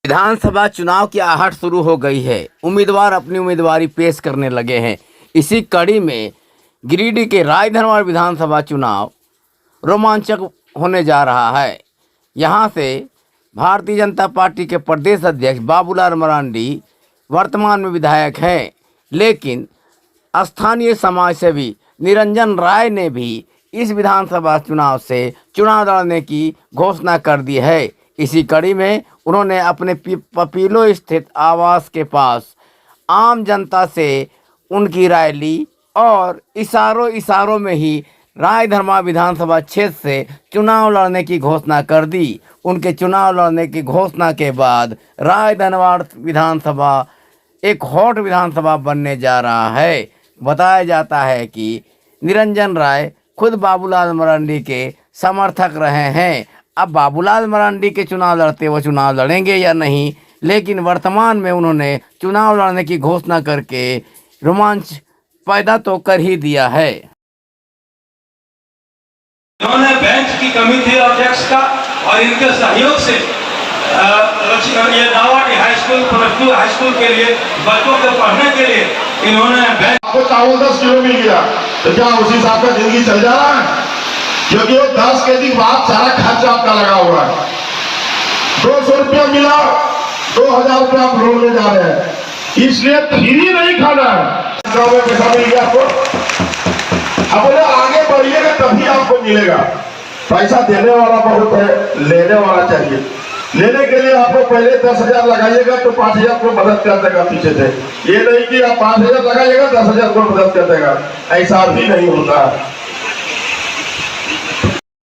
विधानसभा चुनाव की आहट शुरू हो गई है। उम्मीदवार अपनी उम्मीदवारी पेश करने लगे हैं। इसी कड़ी में गिरिडीह के रायधनवाड़ विधानसभा चुनाव रोमांचक होने जा रहा है। यहां से भारतीय जनता पार्टी के प्रदेश अध्यक्ष बाबूलाल मरांडी वर्तमान में विधायक हैं, लेकिन स्थानीय समाज सेवी निरंजन राय ने भी इस विधानसभा चुनाव से चुनाव लड़ने की घोषणा कर दी है। इसी कड़ी में उन्होंने अपने पपीलो स्थित आवास के पास आम जनता से उनकी राय ली और इशारों में ही रायधनवाड़ विधानसभा क्षेत्र से चुनाव लड़ने की घोषणा कर दी। उनके चुनाव लड़ने की घोषणा के बाद रायधनवाड़ विधानसभा एक हॉट विधानसभा बनने जा रहा है। बताया जाता है कि निरंजन राय खुद बाबूलाल मरांडी के समर्थक रहे हैं। अब बाबूलाल मरांडी के चुनाव लड़ते वो चुनाव लड़ेंगे या नहीं, लेकिन वर्तमान में उन्होंने चुनाव लड़ने की घोषणा करके रोमांच पैदा तो कर ही दिया है। इन्होंने बेंच की कमी थी अध्यक्ष का और इनके सहयोग से ये दावाटी high school plus 2 high school के लिए बच्चों के पढ़ने के लिए इन्होंने आपको चावल 10 किलो मिल गया तो क्या उसी हिसाब का जिंदगी चल जा रहा है? क्योंकि वो 10 के दिन बाद सारा खर्चा आपका लगा हुआ है। 200 रुपया मिला, 2000 रुपया आप लोन में जा रहे हैं, इसलिए फ्री नहीं खाना है। गाँव में पैसा मिल गया आपको, अब बोले आगे बढ़िएगा तभी आपको मिलेगा। पैसा देने वाला बहुत है, लेने वाला चाहिए। लेने के लिए आपको पहले 10,000 लगाइएगा तो 5,000 को मदद कर देगा पीछे से। ये नहीं कि आप 5,000 लगाइएगा 10,000 को मदद कर देगा, ऐसा भी नहीं होता।